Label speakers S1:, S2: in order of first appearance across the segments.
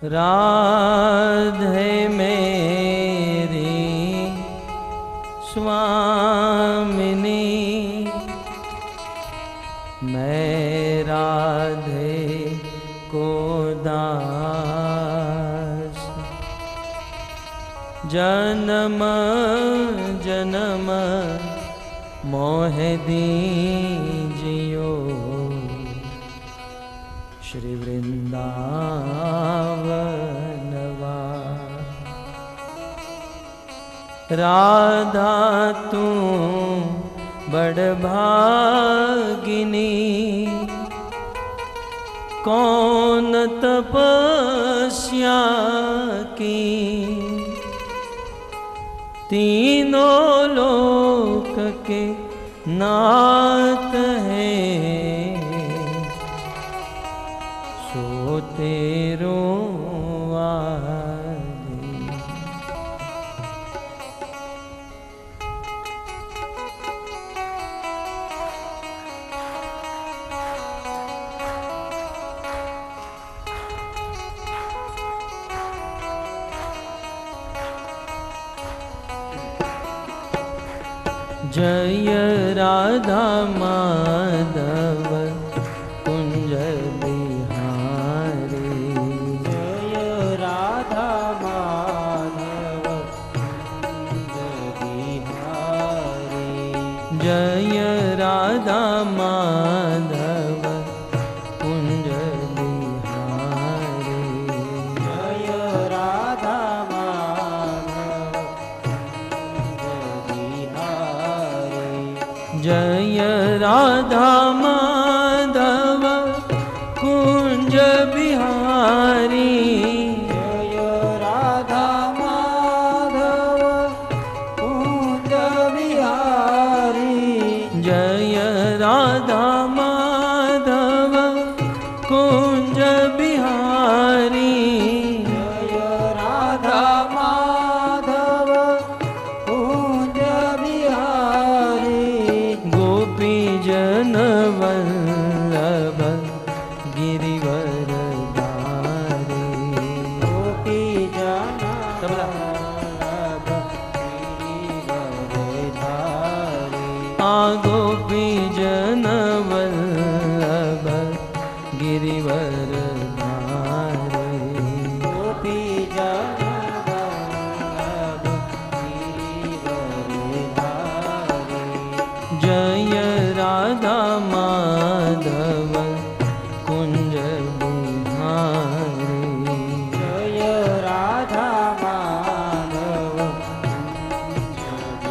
S1: राधे मेरी स्वामिनी, मैं राधे को दास। जन्म जन्म मोह दीजियो श्री वृंदावनवा। राधा तू बड़ भागिनी, कौन तपस्या की, तीनों लोक के नाथ है, सो तेरो आदि। जय राधा माधव कुंज बिहारी,
S2: जय राधा माधव कुंज बिहारी,
S1: जय राधा माधव कुंज बिहारी,
S2: जय राधा माधव कुंज बिहारी,
S1: जय राधा माधव कुंज बिहारी,
S2: जय राधा माधव कुंज बिहारी,
S1: जय राधा माधव कुंज बिहारी,
S2: जय राधा माधव कुंज बिहारी,
S1: गोपी जन वल्लभ गिरिवर धारी।
S2: गोपी जन वल्लभ गिरिवर धारी,
S1: आ गोपी जन वल्लभ गिरिवर धारी।
S2: गोपी जन वल्लभ गिरिवर धारी,
S1: जय राधा माधव कुंज बिहारी,
S2: जय राधा माधव कुंज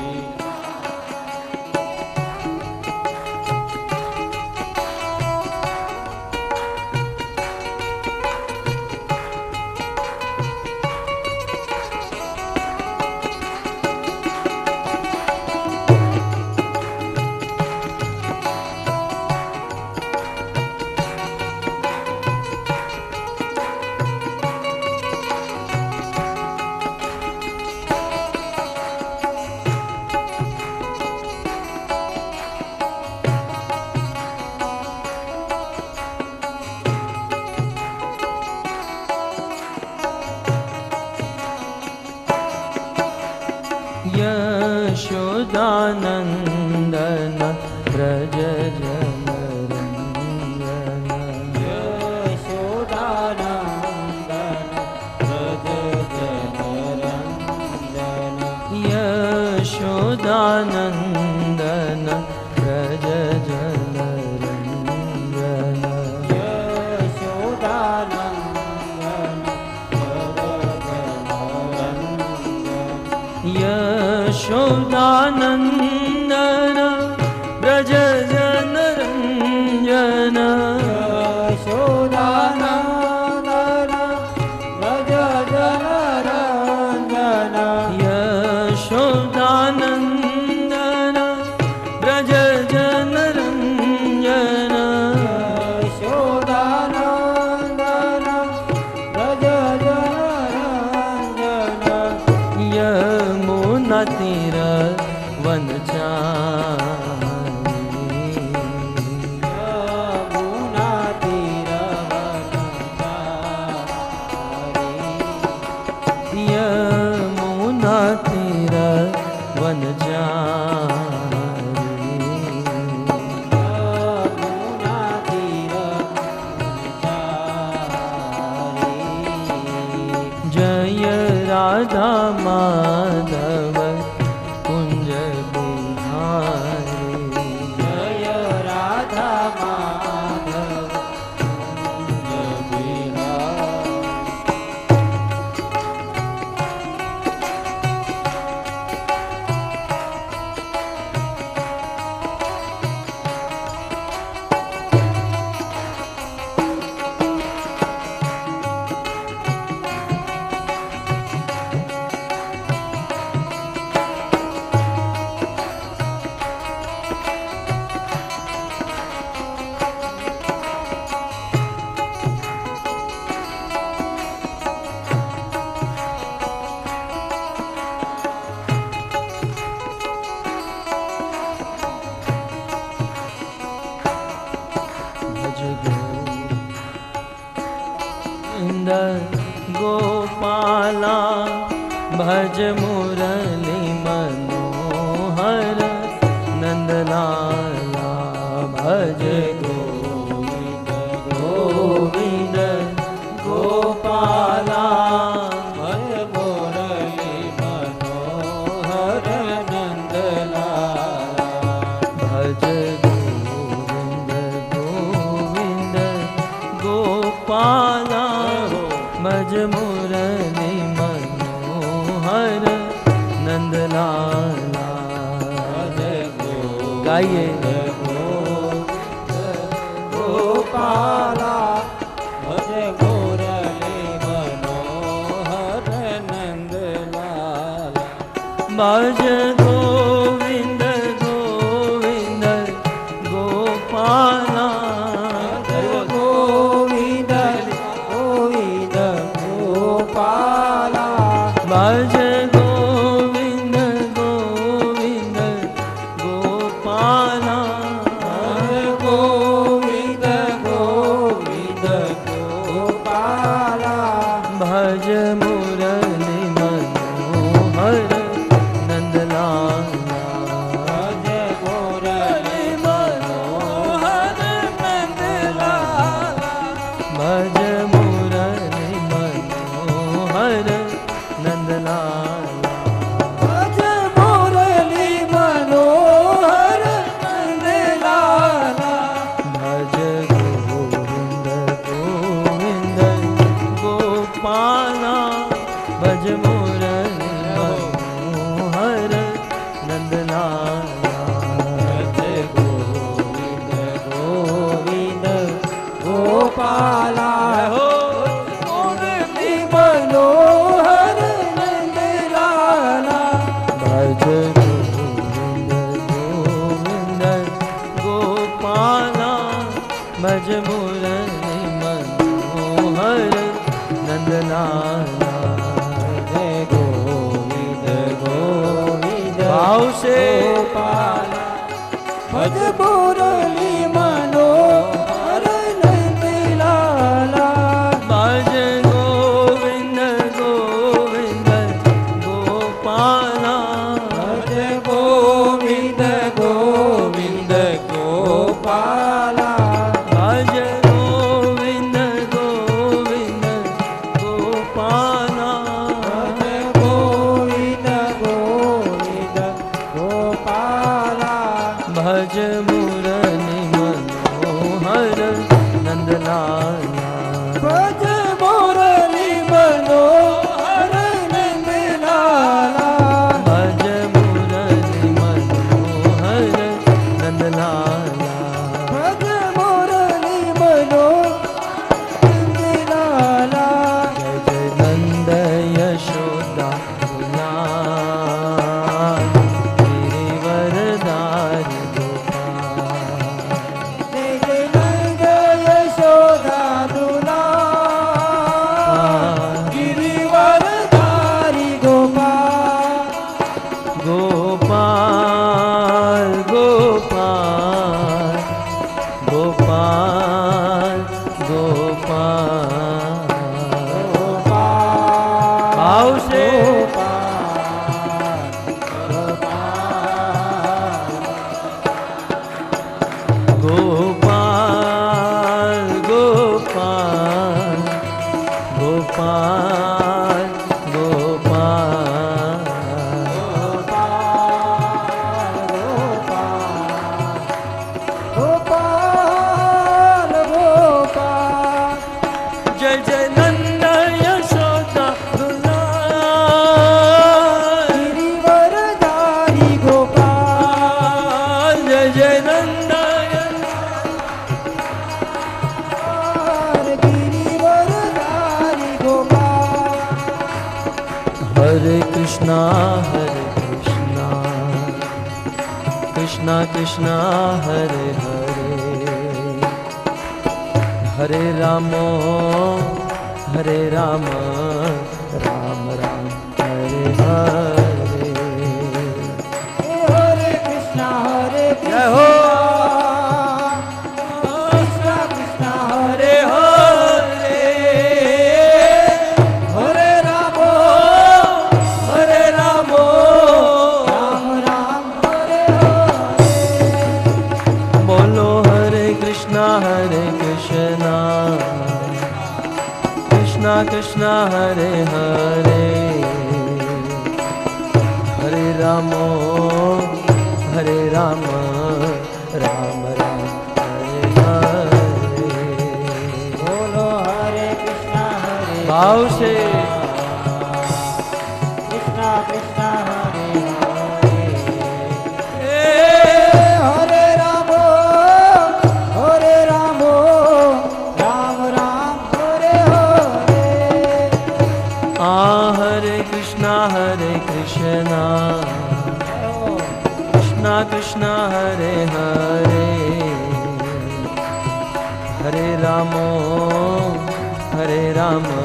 S1: यशोदानंदन व्रज जनरंजन,
S2: यशोदानंदन व्रज जनरंजन,
S1: यशोदानंदन व्रज जनरंजन,
S2: यशोदानंदन व्रज जनरंजन,
S1: यशोदानंदन व्रज जनरंजन,
S2: यशोदानंदन व्रज जनरंजन,
S1: यशोदानंदन व्रज जनरंजन,
S2: यशोदानंदन व्रज जनरंजन,
S1: यमुना तीर वन चारी,
S2: यमुना तीर वन चारी,
S1: राधा माधव कुंज बिहारी।
S2: जय राधा माधव कुंज बिहारी।
S1: गोपाला भज मुरली मनोहर नंदलाला भज गोविंद गोविंद गोपाला
S2: भज मुरली मनोहर नंदलाला।
S1: भज गोविंद गोविंद गोपाला भज मुरली मनोहर नंदलाला। गाइए
S2: गोपाला भज मुरली मनोहर नंदलाला।
S1: भज गोविंद गोविंद गोपाला
S2: गोविंद गोविंद गोपाला।
S1: भज गोविंद गोविंद गोपाला
S2: गोविंद गोविंद गोपाला।
S1: भज मुरली मनोहर नंदलाला।
S2: भज मुरली मनोहर नंदलाला।
S1: भज मुरली मनोहर नंदलाला।
S2: भज मुरली मनोहर नंदलाला।
S1: भज गोविंद गोविंद गोपाला भज मुरली मनोहर नंदलाला।
S2: भज गोविंद गोविंद गोपाला। मुरली मनोहर नंदलाला।
S1: भज गोविंद गोविंद गोपाला भज मुरली मनोहर नंदलाला।
S2: जय गोविंद गोविंद
S1: भाव से
S2: गोपाला। भज मुरली मनोहर नंदलाला।
S1: भज गोविंद गोविंद गोपाला।
S2: भज गोविंद गोविंद गोपाला।
S1: भज गोविंद गोविंद गोपाला।
S2: भज गोविंद गोविंद गोपाला।
S1: भज मुरली मनोहर नंदलाला।
S2: भज मुरली मनोहर नंदलाला।
S1: भज मुरली मनोहर नंदलाला।
S2: भज मुरली मनोहर नंदलाला।
S1: जय जय नंद यशोदा दुलाल गिरिवरधारी गोपाल।
S2: जय जय नंद यशोदा दुलाल गिरिवरधारी गोपाल।
S1: गोपाल गोपाल गोपाल गोपाल। भाव से Gopal Gopal Gopal Gopal. Hare Krishna, Krishna Krishna, Hare Hare, Hare Rama, Hare Rama, Ram Ram, Hare Hare.
S2: Hare Krishna,
S1: Jai ho.
S2: Krishna Krishna,
S1: Hare Hare,
S2: Hare Rama,
S1: Hare Rama,
S2: Ram Ram, Hare Hare.
S1: Bolo Hare Krishna, Krishna Krishna, Hare Hare, Hare Rama, Hare Rama, Ram Ram, Hare Hare.
S2: बोलो हरे कृष्णा
S1: भाव से
S2: कृष्णा कृष्णा हरे
S1: ए,
S2: राम राम राम हरे हरे
S1: आ Hare Krishna, Krishna Krishna, Hare Hare, Hare Rama, Hare Rama,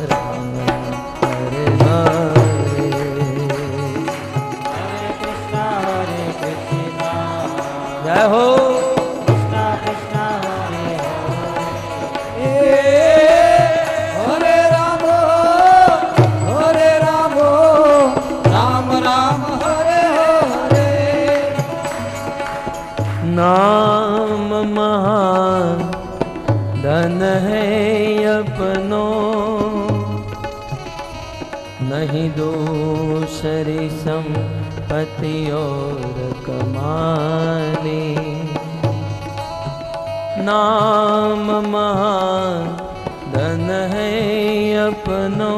S1: Ram Ram, Hare Hare.
S2: हरे कृष्णा
S1: जय हो.
S2: कृष्णा कृष्णा हरे हरे राम राम राम हरे हरे
S1: नाम महान धन है अपनो, नहीं दूसरी संपत्ति और कमाने. नाम महान धन है अपनो,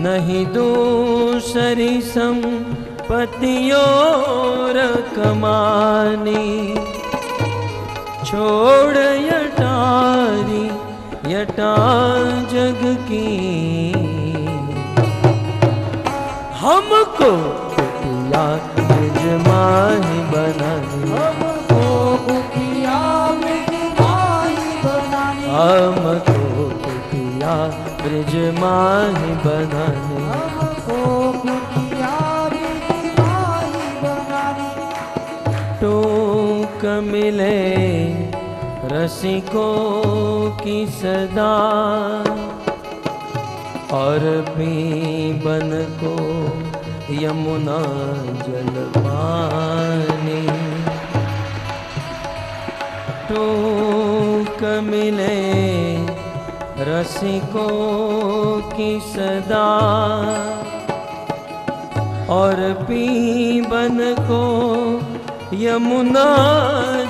S1: नहीं दूसरी संपत्ति और कमानी. छोड़ यटारी यटा जग की, हमको कुटिया निज माही बनानी.
S2: हमको कुटिया ब्रज माही बनानी
S1: हमको कुटिया ब्रज माही बनानी.
S2: हमको कुटिया ब्रज माही बनानी
S1: टूक मिले रसिकों की सदा, और पीबन को यमुना जल पानी. टूक मिले रसिकों की सदा, और पीबन को यमुना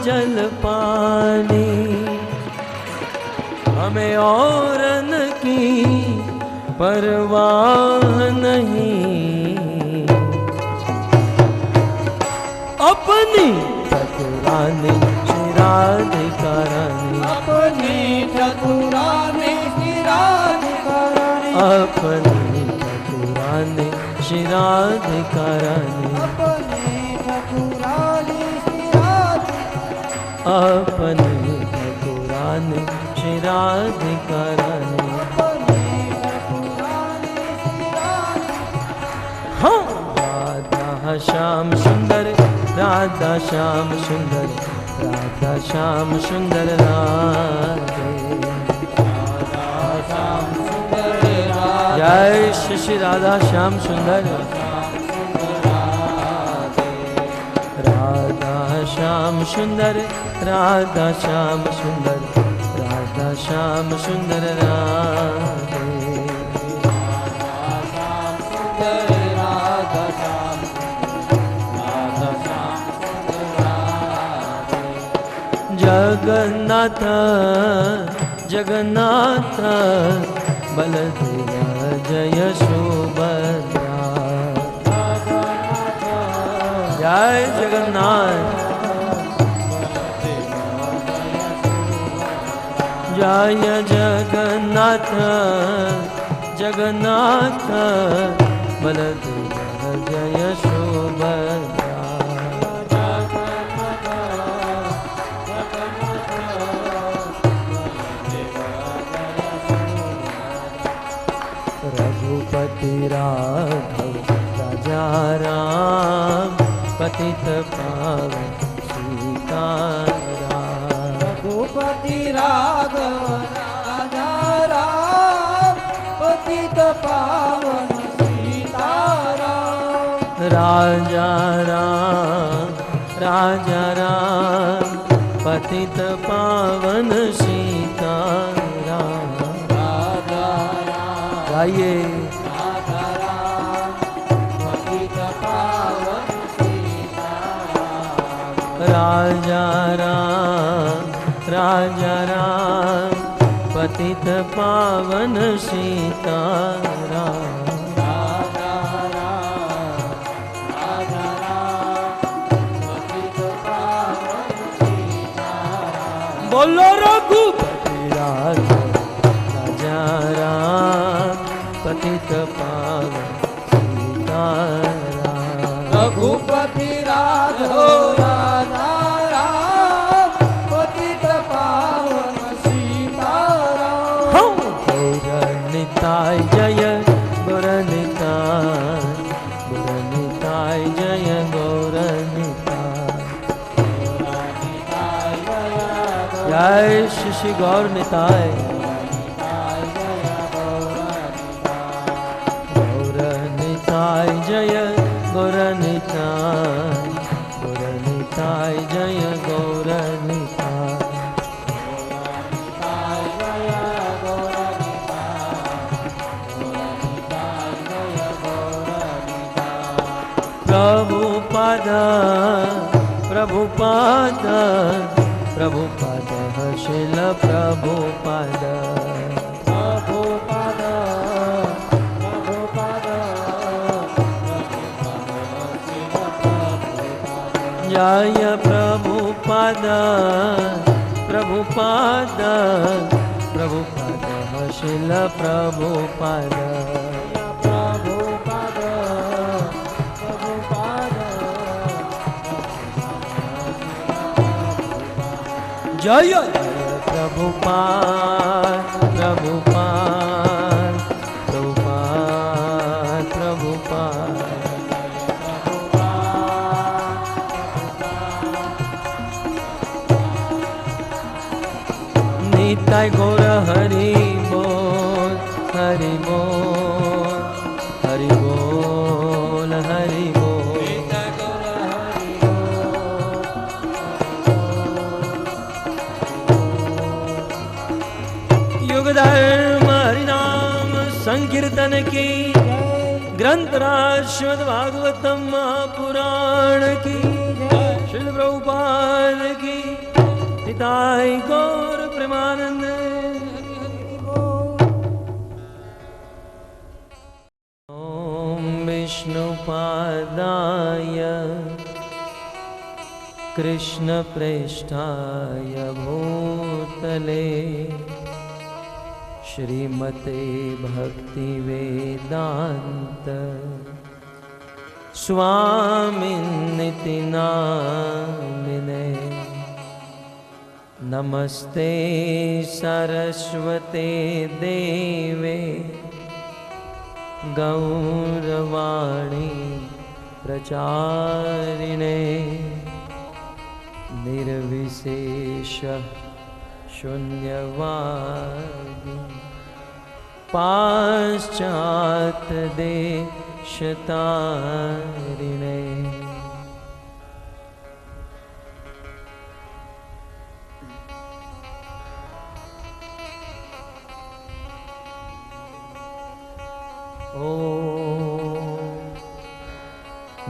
S1: जल पानी. हमें औरन की परवाह नहीं, अपनी ठाकुरानी श्री राधिका रानी.
S2: अपनी ठाकुरानी श्री राधिका रानी
S1: अपनी ठाकुरानी श्री राधिका रानी.
S2: अपनी ठाकुरानी श्री राधिका
S1: अपनी ठाकुरानी श्री राधिका रानी.
S2: अपनी ठाकुरानी श्री राधिका
S1: हाँ. राधा श्याम सुंदर, राधा श्याम सुंदर, राधा श्याम सुंदर राधे. जय श्री श्री राधा श्याम सुंदर. राधा श्याम सुंदर, राधा श्याम सुंदर, राधा श्याम सुंदर राधे. जगन्नाथ जगन्नाथ बलदेव जय सुभद्रा. जय जगन्नाथ. जय जगन्नाथ जगन्नाथ बलदेव जय सुभद्रा। रघुपति राघव राजा राम पतित पावन सीताराम।
S2: रघुपति राघव राजा राम पतित पावन सीताराम।
S1: राजा राम पतित पावन सीताराम। गाइए राजा राम पतित पावन सीताराम। बोलो रघुपति राजा राम पतित पावन सीताराम।
S2: रघुपति राघव राजा राम पतित पावन सीताराम।
S1: गौरनिताय जय गौरनिताय जय गौरनिताय। जय श्री गौरनिताय। गौरनिताय जय गौरनिताय गौरनिताय जय गौरनिताय। प्रभुपाद प्रभुपाद प्रभुपाद शिल प्रभुपाद।
S2: प्रभुपाद प्रभुपाद
S1: जय प्रभुपाद प्रभुपाद प्रभुपाद शिल प्रभुपाद। जय प्रभुपाद प्रभुपाद प्रभुपाद प्रभुपाद। निताय गौर हरि बोल हरि बोल हरि बोल हरि बोल। युग धर्म हरिनाम संकीर्तन की ग्रंथराज श्रीमद् भागवतम महापुराण की श्रील प्रभुपाद की निताय गौर प्रेमानंद। ओम विष्णुपादाय कृष्ण प्रेष्ठाय भूतले श्रीमते भक्ति वेदांत स्वामिनिति नामिने। नमस्ते सरस्वते देवे गौरवाणी प्रचारिणे। निर्विशेष शून्यवादी पाश्चात देशतारिणे। ओम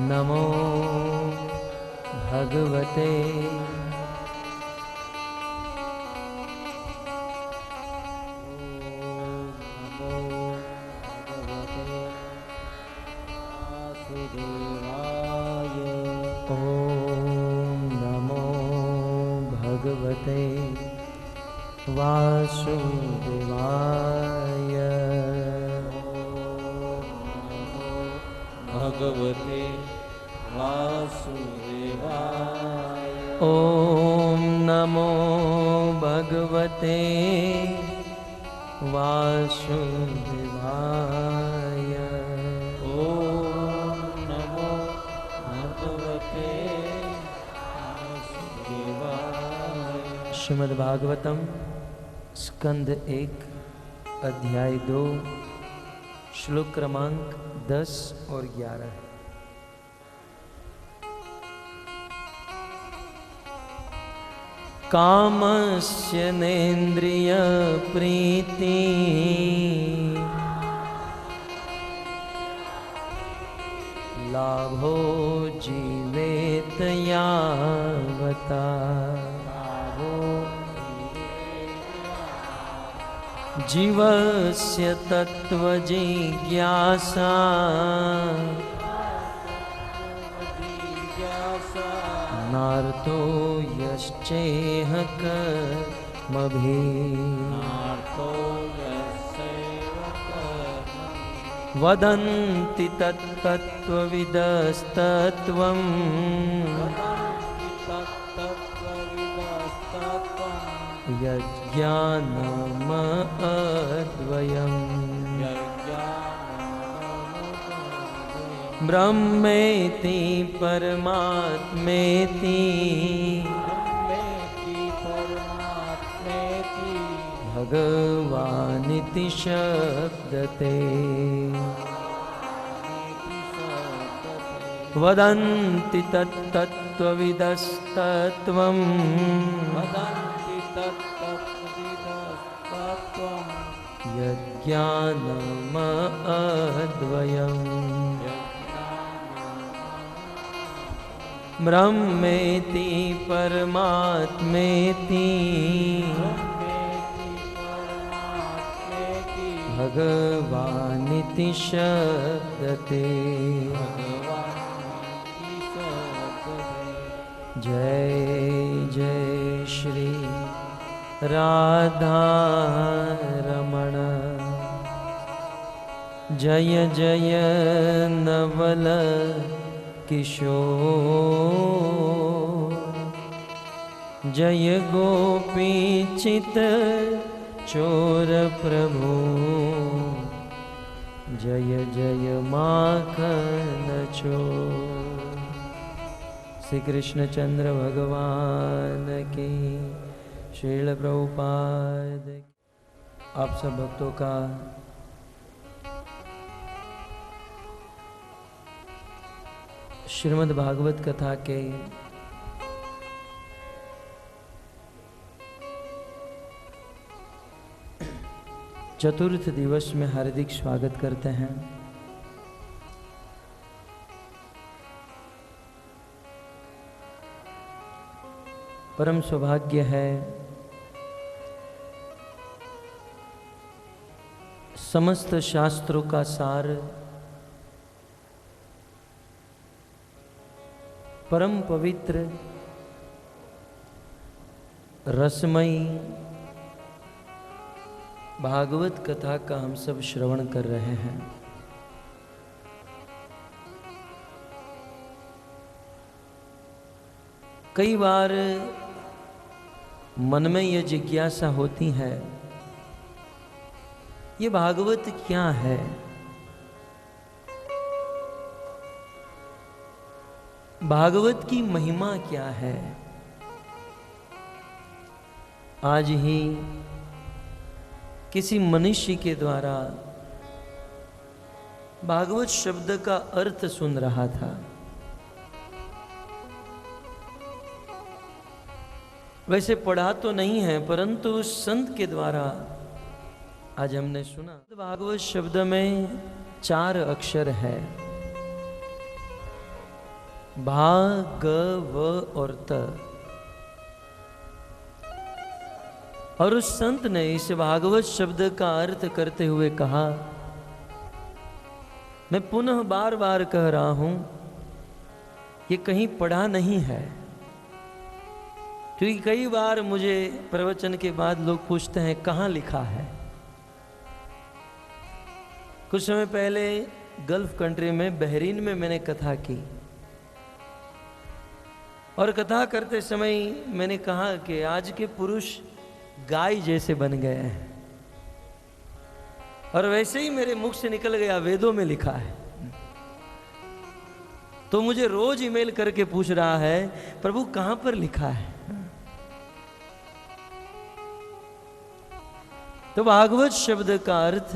S1: नमो भगवते भगवते वासुदेवाय। ॐ नमो भगवते वासुदेवाय।
S2: ॐ नमो भगवते वासुदेवाय।
S1: श्रीमद्भागवतम स्कंद 1 अध्याय 2 श्लोक क्रमांक 10 और 11। कामस्य नेन्द्रिय प्रीति लाभो जीवेत यावता। जीवस्य तत्त्वजिज्ञासा नार्तो यश्चेह कर्मभिः वदन्ति तत्तत्त्वविदस्तत्त्वम् यज्ञानमद्वयम् ब्रह्मेति परमात्मेति भगवानिति शब्दते। वदन्ति तत्तत्त्वविदस्तत्त्वम् यज्ञानमद्वयम् ब्रह्मेति परमात्मेति भगवानिति शब्दते। जय जय श्री राधा रमण। जय जय नवल किशोर। जय गोपीचित चोर प्रभु। जय जय माखन चोर। श्री कृष्णचंद्र भगवान की। श्रील प्रभुपाद। आप सब भक्तों का श्रीमद् भागवत कथा के चतुर्थ दिवस में हार्दिक स्वागत करते हैं। परम सौभाग्य है समस्त शास्त्रों का सार परम पवित्र रसमयी भागवत कथा का हम सब श्रवण कर रहे हैं। कई बार मन में यह जिज्ञासा होती है, ये भागवत क्या है? भागवत की महिमा क्या है? आज ही किसी मनुष्य के द्वारा भागवत शब्द का अर्थ सुन रहा था। वैसे पढ़ा तो नहीं है, परंतु संत के द्वारा आज हमने सुना। भागवत शब्द में 4 अक्षर है, भा, ग, व और त। और उस संत ने इस भागवत शब्द का अर्थ करते हुए कहा, मैं पुनः बार बार कह रहा हूं, ये कहीं पढ़ा नहीं है। क्योंकि कई बार मुझे प्रवचन के बाद लोग पूछते हैं कहाँ लिखा है। कुछ समय पहले गल्फ कंट्री में बहरीन में मैंने कथा की। और कथा करते समय मैंने कहा कि आज के पुरुष गाय जैसे बन गए हैं, और वैसे ही मेरे मुख से निकल गया, वेदों में लिखा है। तो मुझे रोज ईमेल करके पूछ रहा है, प्रभु कहां पर लिखा है? तो भागवत शब्द का अर्थ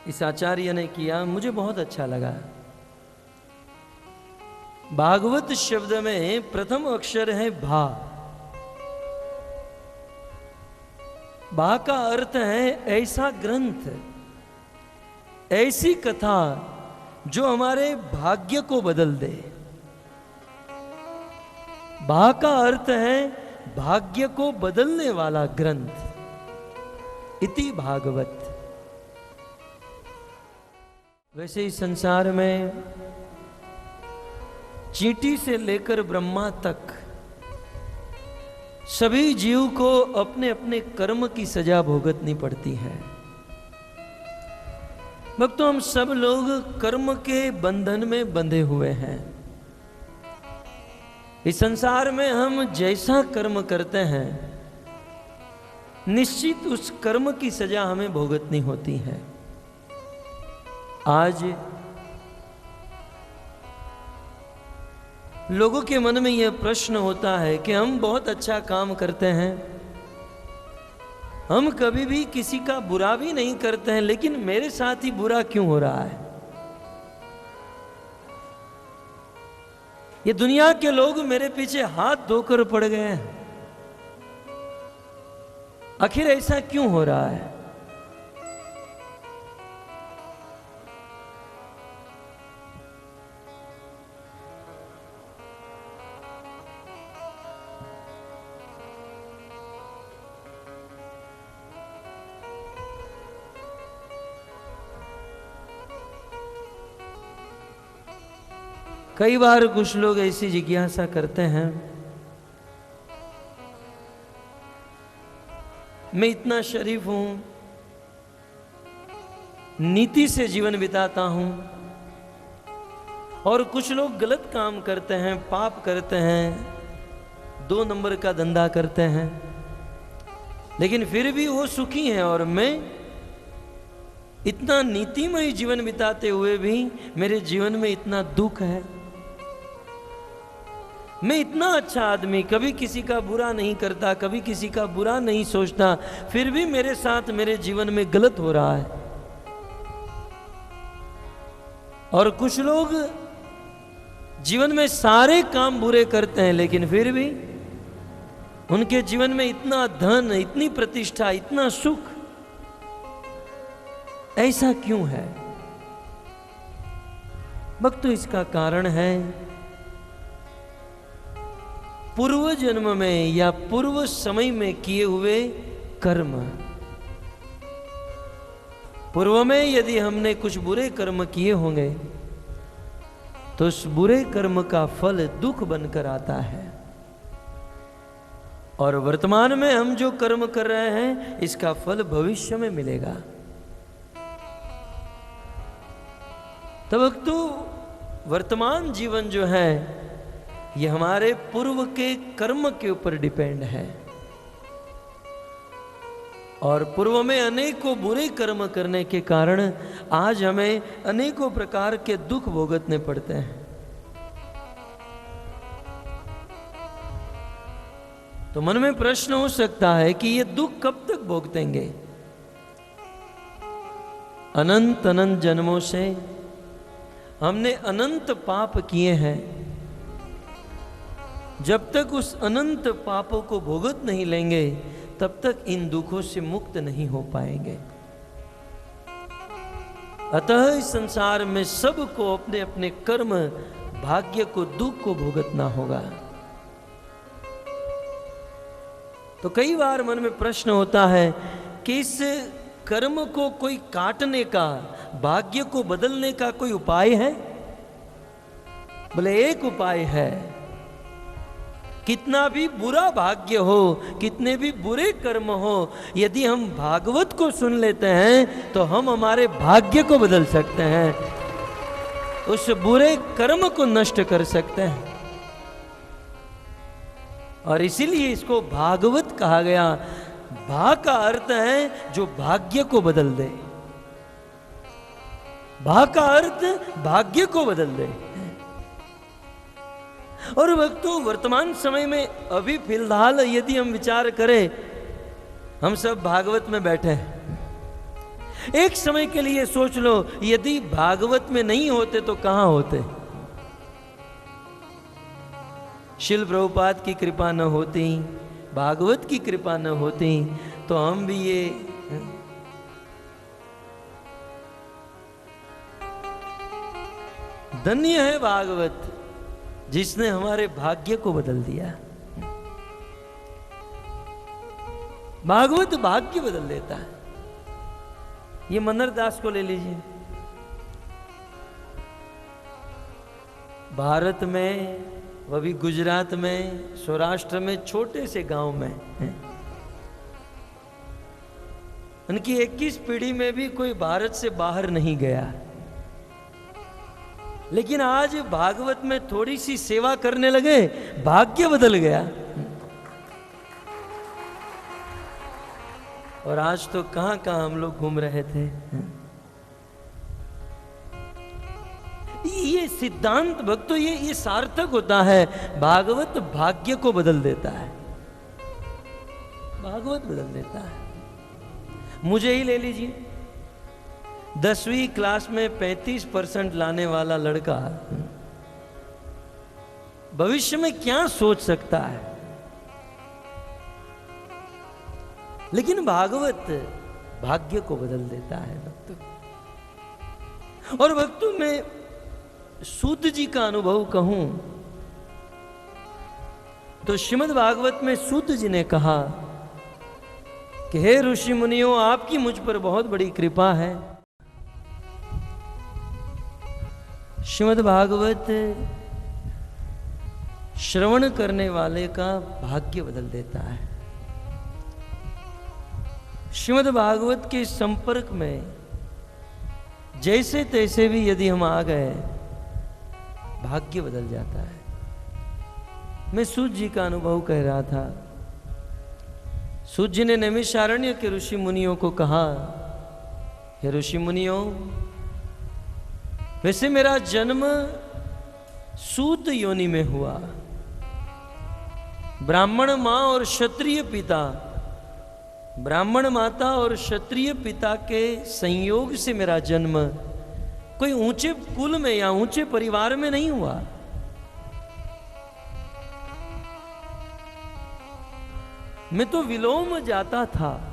S1: इस आचार्य ने किया, मुझे बहुत अच्छा लगा। भागवत शब्द में प्रथम अक्षर है भा। भा का अर्थ है ऐसा ग्रंथ, ऐसी कथा जो हमारे भाग्य को बदल दे। भा का अर्थ है भाग्य को बदलने वाला ग्रंथ, इति भागवत। वैसे ही संसार में चींटी से लेकर ब्रह्मा तक सभी जीव को अपने अपने कर्म की सजा भुगतनी पड़ती है। भक्तों, हम सब लोग कर्म के बंधन में बंधे हुए हैं। इस संसार में हम जैसा कर्म करते हैं, निश्चित उस कर्म की सजा हमें भुगतनी होती है। आज लोगों के मन में यह प्रश्न होता है कि हम बहुत अच्छा काम करते हैं, हम कभी भी किसी का बुरा भी नहीं करते हैं, लेकिन मेरे साथ ही बुरा क्यों हो रहा है? ये दुनिया के लोग मेरे पीछे हाथ धोकर पड़ गए हैं, आखिर ऐसा क्यों हो रहा है? कई बार कुछ लोग ऐसी जिज्ञासा करते हैं, मैं इतना शरीफ हूं, नीति से जीवन बिताता हूं, और कुछ लोग गलत काम करते हैं, पाप करते हैं, 2 नंबर का धंधा करते हैं, लेकिन फिर भी वो सुखी हैं, और मैं इतना नीतिमय जीवन बिताते हुए भी मेरे जीवन में इतना दुख है। मैं इतना अच्छा आदमी, कभी किसी का बुरा नहीं करता, कभी किसी का बुरा नहीं सोचता, फिर भी मेरे साथ मेरे जीवन में गलत हो रहा है। और कुछ लोग जीवन में सारे काम बुरे करते हैं, लेकिन फिर भी उनके जीवन में इतना धन, इतनी प्रतिष्ठा, इतना सुख, ऐसा क्यों है? भक्तों, इसका कारण है पूर्व जन्म में या पूर्व समय में किए हुए कर्म। पूर्व में यदि हमने कुछ बुरे कर्म किए होंगे तो उस बुरे कर्म का फल दुख बनकर आता है, और वर्तमान में हम जो कर्म कर रहे हैं इसका फल भविष्य में मिलेगा। तो भक्तों, वर्तमान जीवन जो है ये हमारे पूर्व के कर्म के ऊपर डिपेंड है, और पूर्व में अनेकों बुरे कर्म करने के कारण आज हमें अनेकों प्रकार के दुख भोगतने पड़ते हैं। तो मन में प्रश्न हो सकता है कि ये दुख कब तक भोगतेंगे? अनंत अनंत जन्मों से हमने अनंत पाप किए हैं। जब तक उस अनंत पापों को भुगत नहीं लेंगे तब तक इन दुखों से मुक्त नहीं हो पाएंगे। अतः इस संसार में सबको अपने अपने कर्म, भाग्य को, दुख को भुगतना होगा। तो कई बार मन में प्रश्न होता है कि इस कर्म को कोई काटने का, भाग्य को बदलने का कोई उपाय है? बोले एक उपाय है, कितना भी बुरा भाग्य हो, कितने भी बुरे कर्म हो, यदि हम भागवत को सुन लेते हैं तो हम हमारे भाग्य को बदल सकते हैं। उस बुरे कर्म को नष्ट कर सकते हैं। और इसीलिए इसको भागवत कहा गया। भा का अर्थ है जो भाग्य को बदल दे। भा का अर्थ भाग्य को बदल दे। और भक्तों, वर्तमान समय में अभी फिलहाल यदि हम विचार करें, हम सब भागवत में बैठे हैं। एक समय के लिए सोच लो, यदि भागवत में नहीं होते तो कहां होते? शिल प्रभुपाद की कृपा न होती, भागवत की कृपा न होती, तो हम भी ये धन्य है भागवत, जिसने हमारे भाग्य को बदल दिया। भागवत भाग्य बदल देता है। ये मनर दास को ले लीजिए। भारत में, वह भी गुजरात में, सौराष्ट्र में, छोटे से गांव में उनकी 21 पीढ़ी में भी कोई भारत से बाहर नहीं गया। लेकिन आज भागवत में थोड़ी सी सेवा करने लगे, भाग्य बदल गया। और आज तो कहां कहां हम लोग घूम रहे थे। ये सिद्धांत भक्तों, ये सार्थक होता है। भागवत भाग्य को बदल देता है। भागवत बदल देता है। मुझे ही ले लीजिए, 10वीं क्लास में 35% लाने वाला लड़का भविष्य में क्या सोच सकता है? लेकिन भागवत भाग्य को बदल देता है भक्तों। और भक्तों, मैं सूत जी का अनुभव कहूं तो श्रीमद् भागवत में सूत जी ने कहा कि हे ऋषि मुनियों, आपकी मुझ पर बहुत बड़ी कृपा है। श्रीमद् भागवत श्रवण करने वाले का भाग्य बदल देता है। श्रीमद् भागवत के संपर्क में जैसे तैसे भी यदि हम आ गए, भाग्य बदल जाता है। मैं सूत जी का अनुभव कह रहा था। सूत जी ने नैमिषारण्य के ऋषि मुनियों को कहा, हे ऋषि मुनियों, वैसे मेरा जन्म सूत योनि में हुआ। ब्राह्मण मां और क्षत्रिय पिता, ब्राह्मण माता और क्षत्रिय पिता के संयोग से मेरा जन्म कोई ऊंचे कुल में या ऊंचे परिवार में नहीं हुआ। मैं तो विलोम जाता था।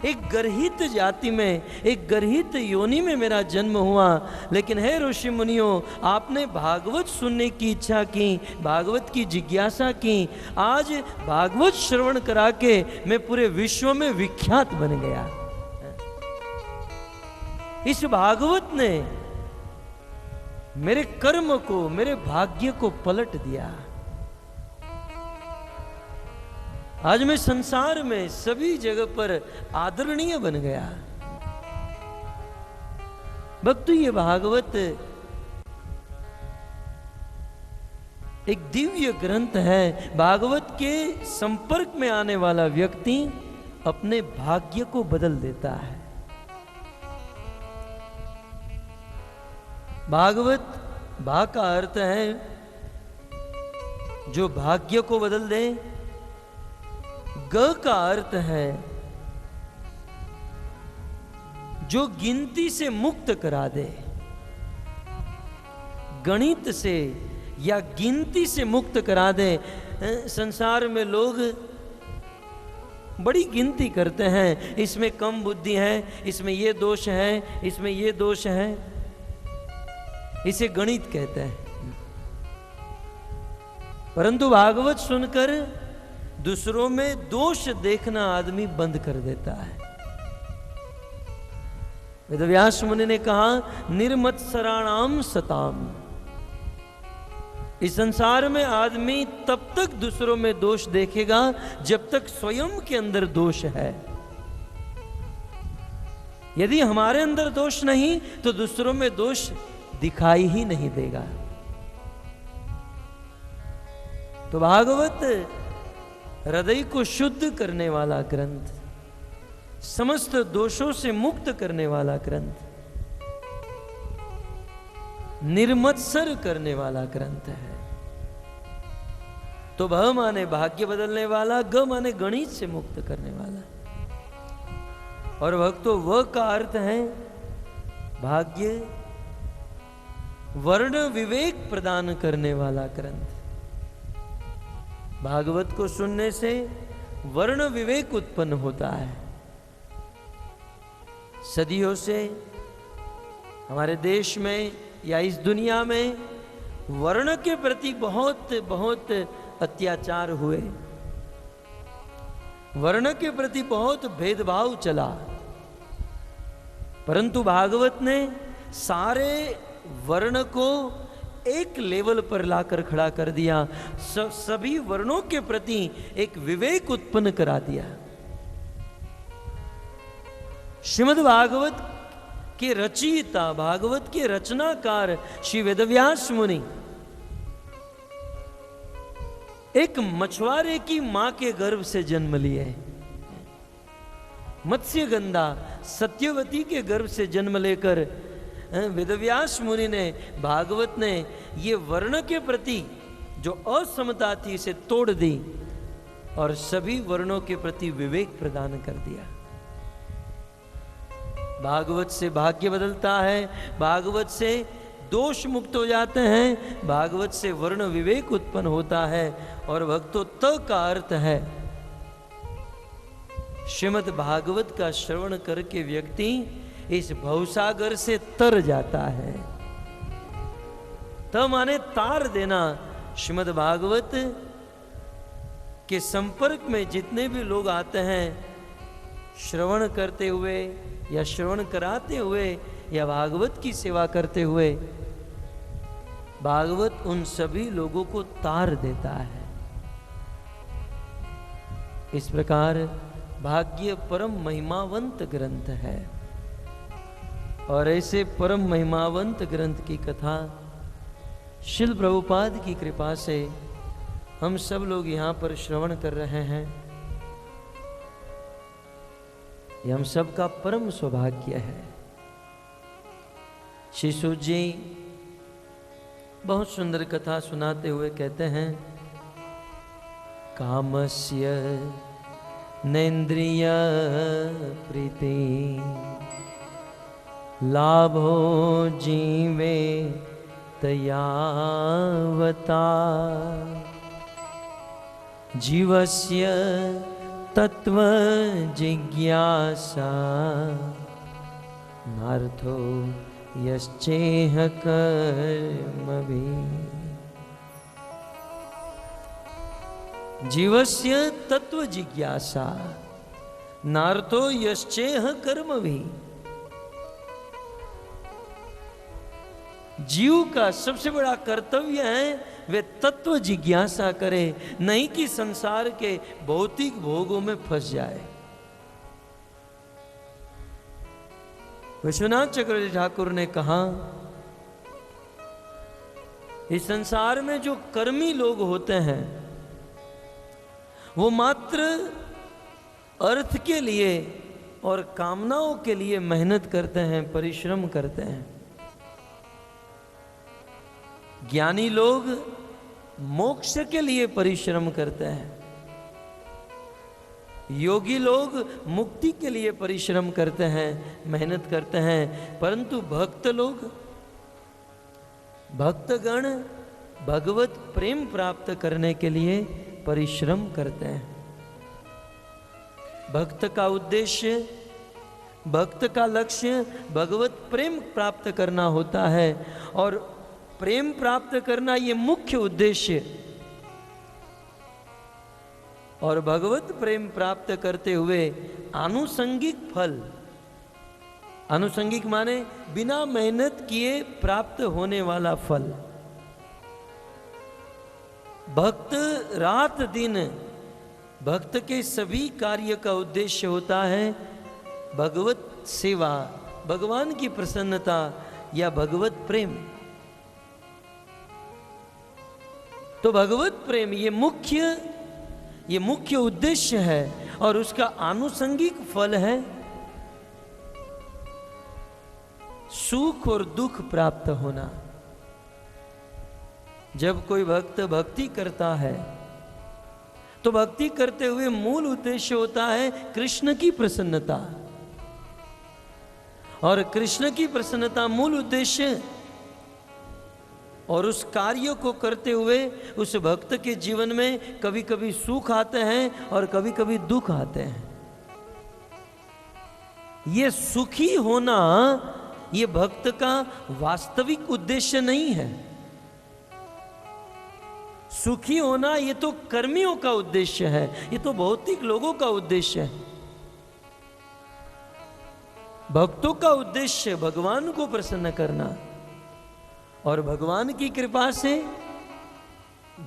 S1: एक गर्हित जाति में, एक गर्हित योनि में मेरा जन्म हुआ। लेकिन हे ऋषि मुनियों, आपने भागवत सुनने की इच्छा की, भागवत की जिज्ञासा की। आज भागवत श्रवण करा के मैं पूरे विश्व में विख्यात बन गया। इस भागवत ने मेरे कर्म को, मेरे भाग्य को पलट दिया। आज मैं संसार में सभी जगह पर आदरणीय बन गया। भक्तों, ये भागवत एक दिव्य ग्रंथ है। भागवत के संपर्क में आने वाला व्यक्ति अपने भाग्य को बदल देता है। भागवत, भा का अर्थ है जो भाग्य को बदल दे। ग का अर्थ है जो गिनती से मुक्त करा दे। गणित से या गिनती से मुक्त करा दे। संसार में लोग बड़ी गिनती करते हैं, इसमें कम बुद्धि है, इसमें ये दोष है, इसमें ये दोष है। इसे गणित कहते हैं। परंतु भागवत सुनकर दूसरों में दोष देखना आदमी बंद कर देता है। वेदव्यास मुनि ने कहा, निर्मत्सराणाम सताम। इस संसार में आदमी तब तक दूसरों में दोष देखेगा जब तक स्वयं के अंदर दोष है। यदि हमारे अंदर दोष नहीं तो दूसरों में दोष दिखाई ही नहीं देगा। तो भागवत हृदय को शुद्ध करने वाला ग्रंथ, समस्त दोषों से मुक्त करने वाला ग्रंथ, निर्मत्सर करने वाला ग्रंथ है। तो भ माने भाग्य बदलने वाला, ग माने गणित से मुक्त करने वाला, और भक्तों व का अर्थ है भाग्य, वर्ण विवेक प्रदान करने वाला ग्रंथ। भागवत को सुनने से वर्ण विवेक उत्पन्न होता है। सदियों से हमारे देश में या इस दुनिया में वर्ण के प्रति बहुत बहुत अत्याचार हुए, वर्ण के प्रति बहुत भेदभाव चला, परंतु भागवत ने सारे वर्ण को एक लेवल पर लाकर खड़ा कर दिया, सभी वर्णों के प्रति एक विवेक उत्पन्न करा दिया। श्रीमद् भागवत के रचयिता, भागवत के रचनाकार श्री वेदव्यास मुनि एक मछुआरे की मां के गर्भ से जन्म लिए। मत्स्यगंधा सत्यवती के गर्भ से जन्म लेकर वेदव्यास मुनि ने, भागवत ने ये वर्ण के प्रति जो असमता थी इसे तोड़ दी और सभी वर्णों के प्रति विवेक प्रदान कर दिया। भागवत से भाग्य बदलता है, भागवत से दोष मुक्त हो जाते हैं, भागवत से वर्ण विवेक उत्पन्न होता है। और भक्तों त का अर्थ है श्रीमद् भागवत का श्रवण करके व्यक्ति इस भवसागर से तर जाता है। त माने तार देना। श्रीमद् भागवत के संपर्क में जितने भी लोग आते हैं श्रवण करते हुए या श्रवण कराते हुए या भागवत की सेवा करते हुए, भागवत उन सभी लोगों को तार देता है। इस प्रकार भाग्य परम महिमावंत ग्रंथ है, और ऐसे परम महिमावंत ग्रंथ की कथा श्रील प्रभुपाद की कृपा से हम सब लोग यहाँ पर श्रवण कर रहे हैं। ये हम सबका परम सौभाग्य है। श्री सूत जी बहुत सुंदर कथा सुनाते हुए कहते हैं, कामस्य नेन्द्रिय प्रीति लाभो जीवे तयावता जीवस्य तत्व जिज्ञासा नार्थो यश्चेह कर्मभिः। जीवस्य तत्व जिज्ञासा नार्थो यश्चेह कर्मभिः। जीव का सबसे बड़ा कर्तव्य है वे तत्व जिज्ञासा करे, नहीं कि संसार के भौतिक भोगों में फंस जाए। विश्वनाथ चक्रवर्ती ठाकुर ने कहा, इस संसार में जो कर्मी लोग होते हैं वो मात्र अर्थ के लिए और कामनाओं के लिए मेहनत करते हैं, परिश्रम करते हैं। ज्ञानी लोग मोक्ष के लिए परिश्रम करते हैं, योगी लोग मुक्ति के लिए परिश्रम करते हैं, मेहनत करते हैं। परंतु भक्त लोग, भक्तगण भगवत प्रेम प्राप्त करने के लिए परिश्रम करते हैं। भक्त का उद्देश्य, भक्त का लक्ष्य भगवत प्रेम प्राप्त करना होता है, और प्रेम प्राप्त करना ये मुख्य उद्देश्य। और भगवत प्रेम प्राप्त करते हुए आनुषंगिक फल, आनुषंगिक माने बिना मेहनत किए प्राप्त होने वाला फल। भक्त रात दिन, भक्त के सभी कार्य का उद्देश्य होता है भगवत सेवा, भगवान की प्रसन्नता, या भगवत प्रेम। तो भगवत प्रेम ये मुख्य उद्देश्य है और उसका आनुषंगिक फल है सुख और दुख प्राप्त होना। जब कोई भक्त भक्ति करता है तो भक्ति करते हुए मूल उद्देश्य होता है कृष्ण की प्रसन्नता, और कृष्ण की प्रसन्नता मूल उद्देश्य, और उस कार्य को करते हुए उस भक्त के जीवन में कभी कभी सुख आते हैं और कभी कभी दुख आते हैं। ये सुखी होना ये भक्त का वास्तविक उद्देश्य नहीं है। सुखी होना ये तो कर्मियों का उद्देश्य है, ये तो भौतिक लोगों का उद्देश्य है। भक्तों का उद्देश्य भगवान को प्रसन्न करना, और भगवान की कृपा से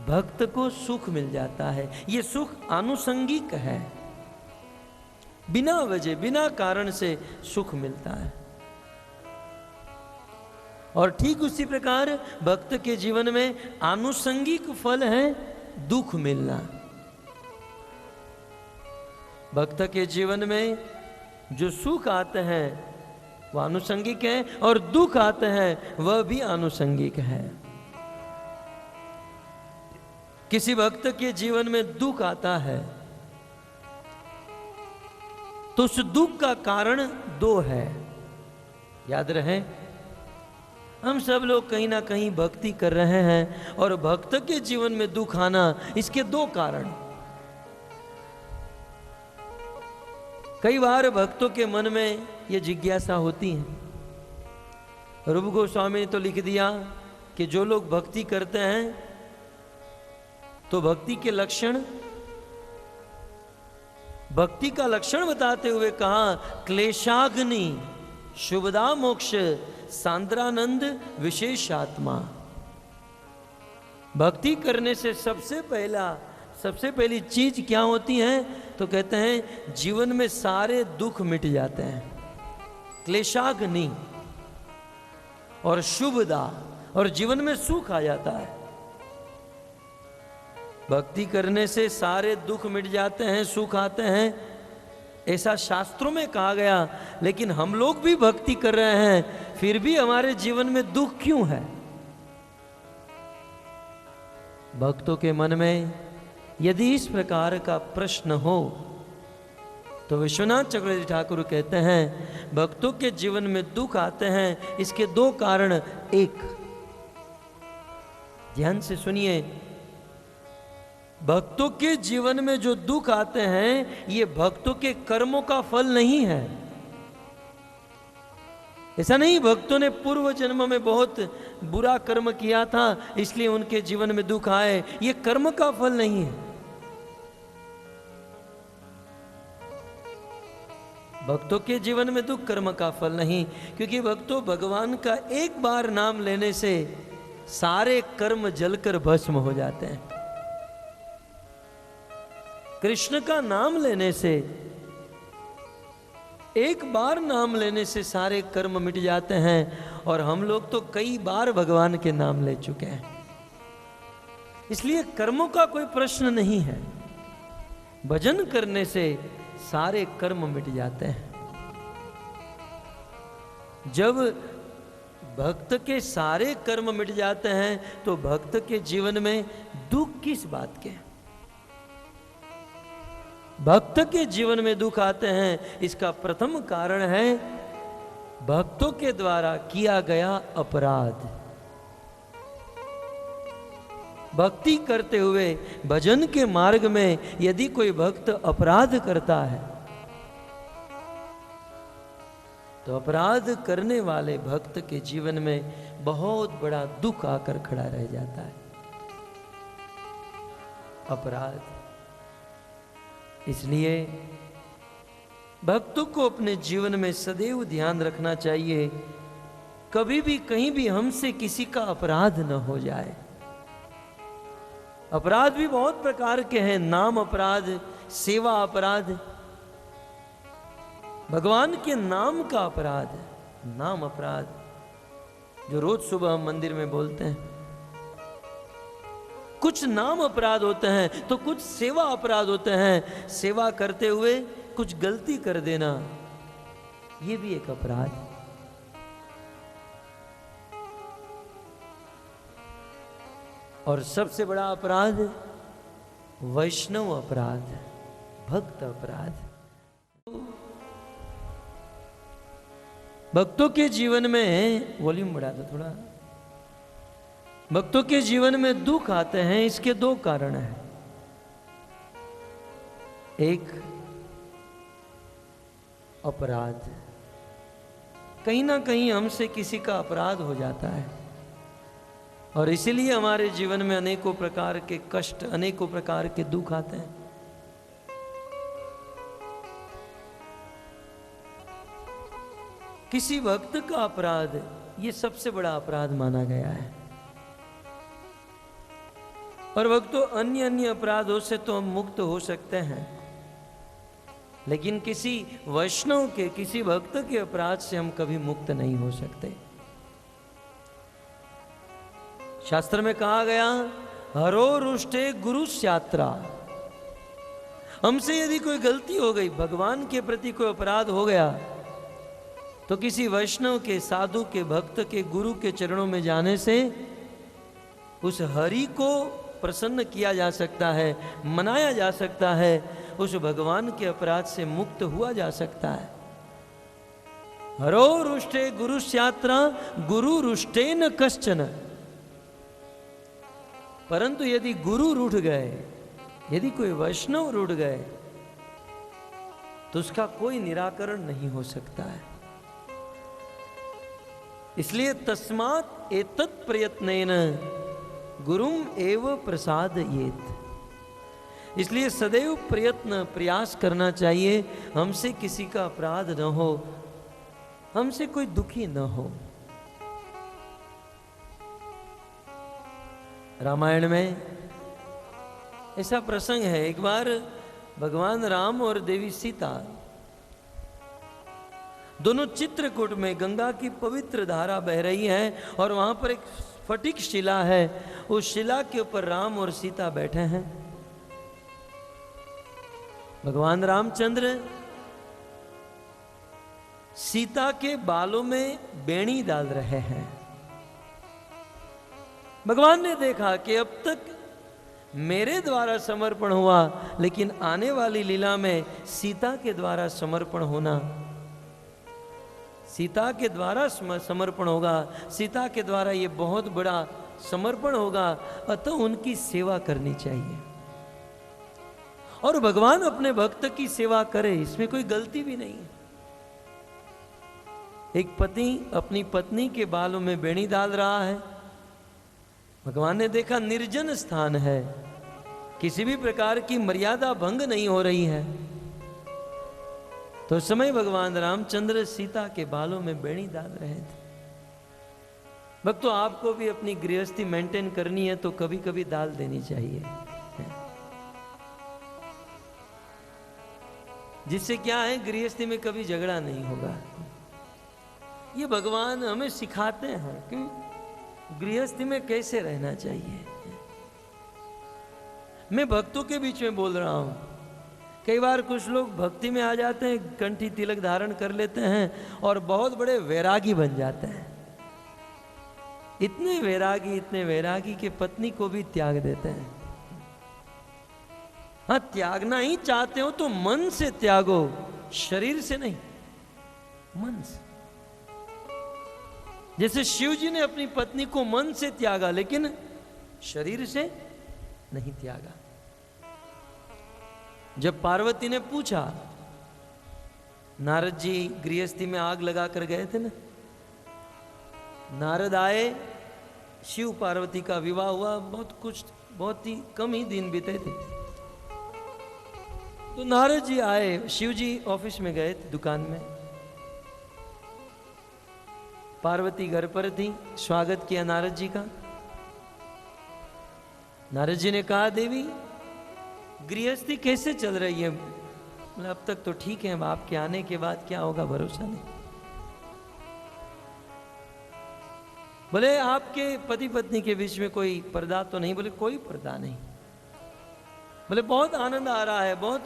S1: भक्त को सुख मिल जाता है। ये सुख आनुषंगिक है, बिना वजह बिना कारण से सुख मिलता है। और ठीक उसी प्रकार भक्त के जीवन में आनुषंगिक फल है दुख मिलना। भक्त के जीवन में जो सुख आते हैं वह आनुषंगिक है, और दुख आते हैं वह भी आनुषंगिक है। किसी भक्त के जीवन में दुख आता है तो उस दुख का कारण दो है। याद रहे, हम सब लोग कहीं ना कहीं भक्ति कर रहे हैं और भक्त के जीवन में दुख आना, इसके दो कारण। कई बार भक्तों के मन में ये जिज्ञासा होती है। रूप गोस्वामी ने तो लिख दिया कि जो लोग भक्ति करते हैं तो भक्ति का लक्षण बताते हुए कहा, क्लेशाग्नि शुभदा मोक्ष सांद्रानंद विशेषात्मा। भक्ति करने से सबसे पहली चीज क्या होती है? तो कहते हैं जीवन में सारे दुख मिट जाते हैं। क्लेशाग्नि और शुभदा, और जीवन में सुख आ जाता है। भक्ति करने से सारे दुख मिट जाते हैं, सुख आते हैं, ऐसा शास्त्रों में कहा गया। लेकिन हम लोग भी भक्ति कर रहे हैं, फिर भी हमारे जीवन में दुख क्यों है? भक्तों के मन में यदि इस प्रकार का प्रश्न हो तो विश्वनाथ चक्रवर्ती ठाकुर कहते हैं भक्तों के जीवन में दुख आते हैं, इसके दो कारण। एक, ध्यान से सुनिए, भक्तों के जीवन में जो दुख आते हैं ये भक्तों के कर्मों का फल नहीं है। ऐसा नहीं भक्तों ने पूर्व जन्म में बहुत बुरा कर्म किया था इसलिए उनके जीवन में दुख आए, ये कर्म का फल नहीं है। भक्तों के जीवन में दुख कर्म का फल नहीं, क्योंकि भक्तों भगवान का एक बार नाम लेने से सारे कर्म जलकर भस्म हो जाते हैं। कृष्ण का नाम लेने से, एक बार नाम लेने से सारे कर्म मिट जाते हैं। और हम लोग तो कई बार भगवान के नाम ले चुके हैं, इसलिए कर्मों का कोई प्रश्न नहीं है। भजन करने से सारे कर्म मिट जाते हैं। जब भक्त के सारे कर्म मिट जाते हैं तो भक्त के जीवन में दुख किस बात के? भक्त के जीवन में दुख आते हैं, इसका प्रथम कारण है भक्तों के द्वारा किया गया अपराध। भक्ति करते हुए भजन के मार्ग में यदि कोई भक्त अपराध करता है तो अपराध करने वाले भक्त के जीवन में बहुत बड़ा दुख आकर खड़ा रह जाता है। अपराध, इसलिए भक्तों को अपने जीवन में सदैव ध्यान रखना चाहिए कभी भी कहीं भी हमसे किसी का अपराध न हो जाए। अपराध भी बहुत प्रकार के हैं, नाम अपराध, सेवा अपराध, भगवान के नाम का अपराध, नाम अपराध। जो रोज सुबह हम मंदिर में बोलते हैं। कुछ नाम अपराध होते हैं तो कुछ सेवा अपराध होते हैं। सेवा करते हुए कुछ गलती कर देना, यह भी एक अपराध है। और सबसे बड़ा अपराध वैष्णव अपराध, भक्त अपराध। भक्तों के जीवन में, वॉल्यूम बढ़ा दो थोड़ा, भक्तों के जीवन में दुख आते हैं, इसके दो कारण हैं। एक अपराध, कहीं ना कहीं हमसे किसी का अपराध हो जाता है और इसीलिए हमारे जीवन में अनेकों प्रकार के कष्ट, अनेकों प्रकार के दुख आते हैं। किसी भक्त का अपराध, ये सबसे बड़ा अपराध माना गया है। और भक्तों, अन्य अन्य अपराधों से तो हम मुक्त हो सकते हैं, लेकिन किसी वैष्णव के, किसी भक्त के अपराध से हम कभी मुक्त नहीं हो सकते। शास्त्र में कहा गया, हरो रुष्टे गुरु यात्रा। हमसे यदि कोई गलती हो गई, भगवान के प्रति कोई अपराध हो गया, तो किसी वैष्णव के, साधु के, भक्त के, गुरु के चरणों में जाने से उस हरि को प्रसन्न किया जा सकता है, मनाया जा सकता है, उस भगवान के अपराध से मुक्त हुआ जा सकता है। हरो रुष्टे गुरु यात्रा, गुरु रुष्टे न कश्चन। परंतु यदि गुरु रूठ गए, यदि कोई वैष्णव रूठ गए, तो उसका कोई निराकरण नहीं हो सकता है। इसलिए तस्मात् एतत् प्रयत्नेन गुरुम एव प्रसादयेत्। इसलिए सदैव प्रयत्न, प्रयास करना चाहिए, हमसे किसी का अपराध न हो, हमसे कोई दुखी न हो। रामायण में ऐसा प्रसंग है, एक बार भगवान राम और देवी सीता दोनों चित्रकूट में, गंगा की पवित्र धारा बह रही है और वहां पर एक स्फटिक शिला है, उस शिला के ऊपर राम और सीता बैठे हैं। भगवान रामचंद्र सीता के बालों में बेणी डाल रहे हैं। भगवान ने देखा कि अब तक मेरे द्वारा समर्पण हुआ, लेकिन आने वाली लीला में सीता के द्वारा समर्पण होना, सीता के द्वारा समर्पण होगा, सीता के द्वारा ये बहुत बड़ा समर्पण होगा, अतः उनकी सेवा करनी चाहिए। और भगवान अपने भक्त की सेवा करे, इसमें कोई गलती भी नहीं है। एक पति अपनी पत्नी के बालों में बेणी डाल रहा है, भगवान ने देखा निर्जन स्थान है, किसी भी प्रकार की मर्यादा भंग नहीं हो रही है, तो उस समय भगवान रामचंद्र सीता के बालों में बेणी डाल रहे थे। भक्तों, आपको भी अपनी गृहस्थी मेंटेन करनी है तो कभी कभी डाल देनी चाहिए, जिससे क्या है, गृहस्थी में कभी झगड़ा नहीं होगा। ये भगवान हमें सिखाते हैं कि गृहस्थी में कैसे रहना चाहिए। मैं भक्तों के बीच में बोल रहा हूं, कई बार कुछ लोग भक्ति में आ जाते हैं, कंठी तिलक धारण कर लेते हैं और बहुत बड़े वैरागी बन जाते हैं। इतने वैरागी कि पत्नी को भी त्याग देते हैं। हाँ, त्यागना ही चाहते हो तो मन से त्यागो, शरीर से नहीं, मन से। जैसे शिव जी ने अपनी पत्नी को मन से त्यागा, लेकिन शरीर से नहीं त्यागा। जब पार्वती ने पूछा, नारद जी गृहस्थी में आग लगा कर गए थे ना, नारद आए, शिव पार्वती का विवाह हुआ, बहुत ही कम ही दिन बीते थे, तो नारद जी आए, शिव जी ऑफिस में गए थे, दुकान में, पार्वती घर पर थी, स्वागत किया नारद जी का। नारद जी ने कहा, देवी गृहस्थी कैसे चल रही है? मतलब अब तक तो ठीक है, आपके आने के बाद क्या होगा भरोसा नहीं। बोले आपके पति पत्नी के बीच में कोई पर्दा तो नहीं? बोले कोई पर्दा नहीं। बोले बहुत आनंद आ रहा है, बहुत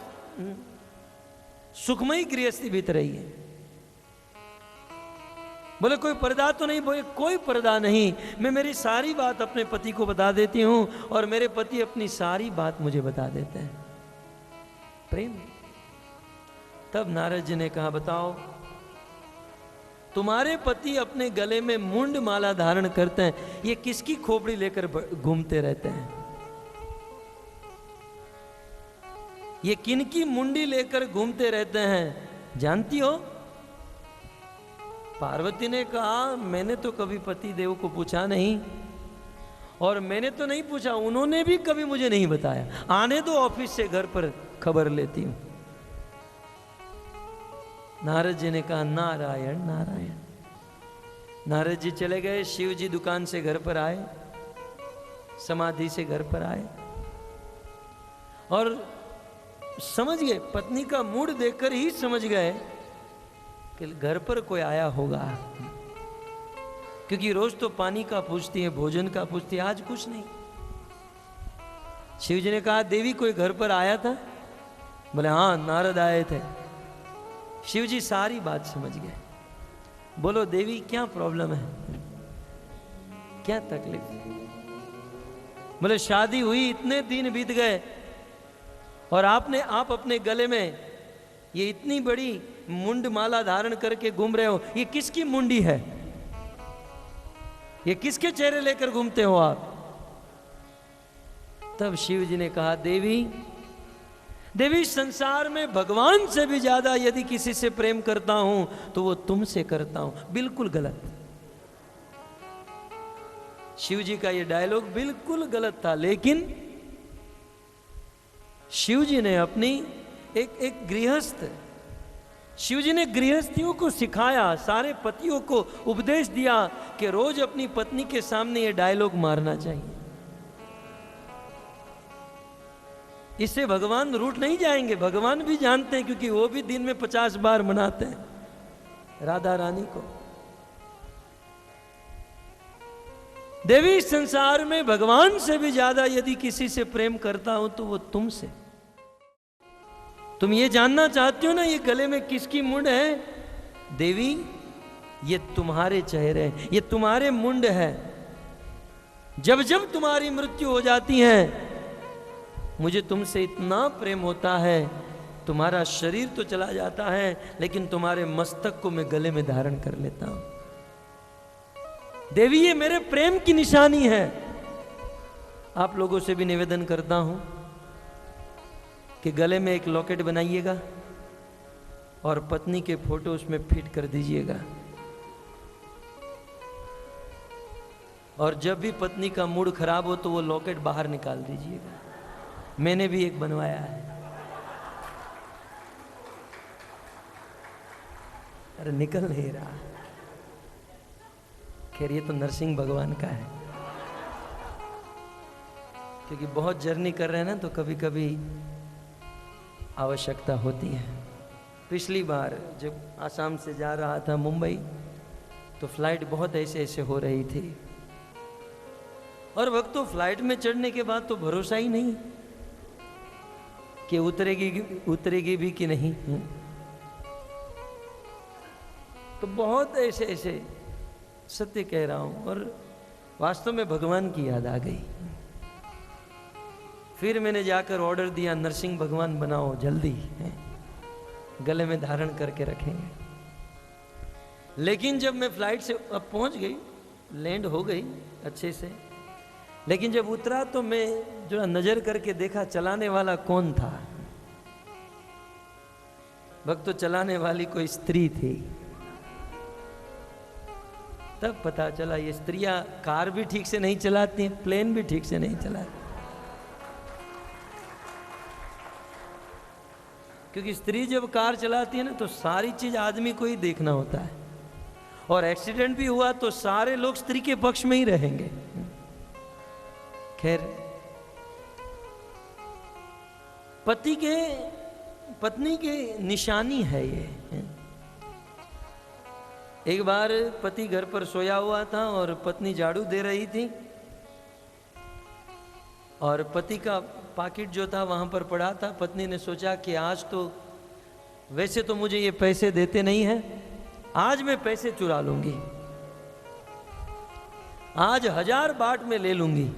S1: सुखमयी गृहस्थी बीत रही है। बोले कोई पर्दा तो नहीं? बोले कोई पर्दा नहीं, मैं मेरी सारी बात अपने पति को बता देती हूं और मेरे पति अपनी सारी बात मुझे बता देते हैं। प्रेम। तब नारद जी ने कहा, बताओ तुम्हारे पति अपने गले में मुंड माला धारण करते हैं, ये किसकी खोपड़ी लेकर घूमते रहते हैं? ये किनकी मुंडी लेकर घूमते रहते हैं, जानती हो? पार्वती ने कहा, मैंने तो कभी पति देव को पूछा नहीं, और मैंने तो नहीं पूछा, उन्होंने भी कभी मुझे नहीं बताया। आने दो ऑफिस से घर पर खबर लेती हूं। नारद जी ने कहा, नारायण नारायण। नारद जी चले गए। शिव जी दुकान से घर पर आए, समाधि से घर पर आए और समझ गए, पत्नी का मूड देखकर ही समझ गए कि घर पर कोई आया होगा, क्योंकि रोज तो पानी का पूछती है, भोजन का पूछती है, आज कुछ नहीं। शिव जी ने कहा, देवी कोई घर पर आया था? बोले हाँ, नारद आए थे। शिव जी सारी बात समझ गए। बोलो देवी, क्या प्रॉब्लम है, क्या तकलीफ? बोले शादी हुई, इतने दिन बीत गए और आप अपने गले में ये इतनी बड़ी मुंड माला धारण करके घूम रहे हो, ये किसकी मुंडी है? ये किसके चेहरे लेकर घूमते हो आप? तब शिव जी ने कहा, देवी संसार में भगवान से भी ज्यादा यदि किसी से प्रेम करता हूं तो वो तुमसे करता हूं। बिल्कुल गलत। शिव जी का ये डायलॉग बिल्कुल गलत था, लेकिन शिव जी ने अपनी एक गृहस्थ, शिव जी ने गृहस्थियों को सिखाया, सारे पतियों को उपदेश दिया कि रोज अपनी पत्नी के सामने ये डायलॉग मारना चाहिए। इससे भगवान रूठ नहीं जाएंगे। भगवान भी जानते हैं, क्योंकि वो भी दिन में 50 बार मनाते हैं राधा रानी को। देवी संसार में भगवान से भी ज्यादा यदि किसी से प्रेम करता हूं तो वो तुमसे। तुम ये जानना चाहती हो ना, ये गले में किसकी मुंड है? देवी, ये तुम्हारे चेहरे, ये तुम्हारे मुंड है। जब जब तुम्हारी मृत्यु हो जाती है, मुझे तुमसे इतना प्रेम होता है, तुम्हारा शरीर तो चला जाता है, लेकिन तुम्हारे मस्तक को मैं गले में धारण कर लेता हूं। देवी, ये मेरे प्रेम की निशानी है। आप लोगों से भी निवेदन करता हूं कि गले में एक लॉकेट बनाइएगा और पत्नी के फोटो उसमें फिट कर दीजिएगा, और जब भी पत्नी का मूड खराब हो तो वो लॉकेट बाहर निकाल दीजिएगा। मैंने भी एक बनवाया है। अरे निकल नहीं रहा। खैर, ये तो नरसिंह भगवान का है, क्योंकि बहुत जर्नी कर रहे हैं ना, तो कभी कभी आवश्यकता होती है। पिछली बार जब आसाम से जा रहा था मुंबई, तो फ्लाइट बहुत ऐसे ऐसे हो रही थी, और वक्त तो फ्लाइट में चढ़ने के बाद तो भरोसा ही नहीं कि उतरेगी भी कि नहीं। तो बहुत ऐसे ऐसे, सत्य कह रहा हूं, और वास्तव में भगवान की याद आ गई। फिर मैंने जाकर ऑर्डर दिया, नरसिंह भगवान बनाओ जल्दी, गले में धारण करके रखेंगे। लेकिन जब मैं फ्लाइट से अब पहुंच गई, लैंड हो गई अच्छे से, लेकिन जब उतरा तो मैं जो नजर करके देखा चलाने वाला कौन था। वक्त तो चलाने वाली कोई स्त्री थी। तब पता चला ये स्त्रियां कार भी ठीक से नहीं चलाती, प्लेन भी ठीक से नहीं चलाती, क्योंकि स्त्री जब कार चलाती है ना, तो सारी चीज आदमी को ही देखना होता है, और एक्सीडेंट भी हुआ तो सारे लोग स्त्री के पक्ष में ही रहेंगे। खैर, पत्नी के निशानी है ये। एक बार पति घर पर सोया हुआ था और पत्नी झाड़ू दे रही थी, और पति का पाकिट जो था वहां पर पड़ा था। पत्नी ने सोचा कि आज तो वैसे तो मुझे ये पैसे देते नहीं हैं, आज मैं पैसे चुरा लूंगी, आज 1000 बाट में ले लूंगी।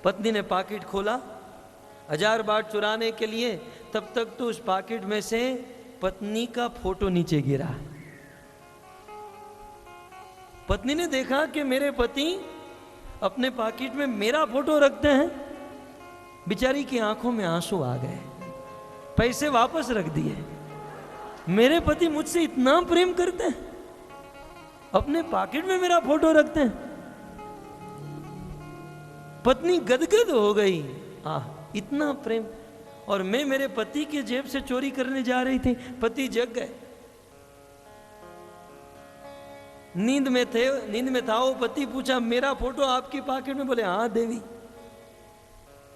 S1: पत्नी ने पाकिट खोला 1000 बाट चुराने के लिए, तब तक तो उस पाकिट में से पत्नी का फोटो नीचे गिरा। पत्नी ने देखा कि मेरे पति अपने पाकिट में मेरा फोटो रखते हैं। बेचारी की आंखों में आंसू आ गए, पैसे वापस रख दिए। मेरे पति मुझसे इतना प्रेम करते हैं, अपने पॉकेट में मेरा फोटो रखते हैं। पत्नी गदगद हो गई, इतना प्रेम, और मैं मेरे पति के जेब से चोरी करने जा रही थी। पति जग गए, नींद में था वो। पति पूछा मेरा फोटो आपकी पॉकेट में? बोले हाँ देवी।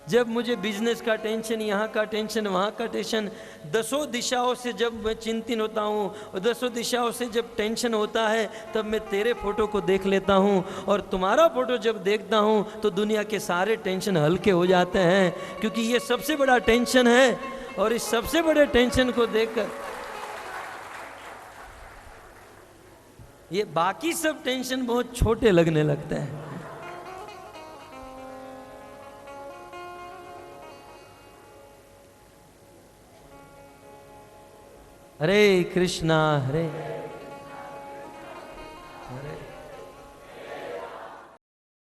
S1: जब मुझे बिजनेस का टेंशन, यहाँ का टेंशन, वहाँ का टेंशन, 10 दिशाओं से जब मैं चिंतित होता हूँ और 10 दिशाओं से जब टेंशन होता है, तब मैं तेरे फोटो को देख लेता हूँ, और तुम्हारा फोटो जब देखता हूँ तो दुनिया के सारे टेंशन हल्के हो जाते हैं, क्योंकि ये सबसे बड़ा टेंशन है। और इस सबसे बड़े टेंशन को देखकर ये बाकी सब टेंशन बहुत छोटे लगने लगते हैं। हरे कृष्णा हरे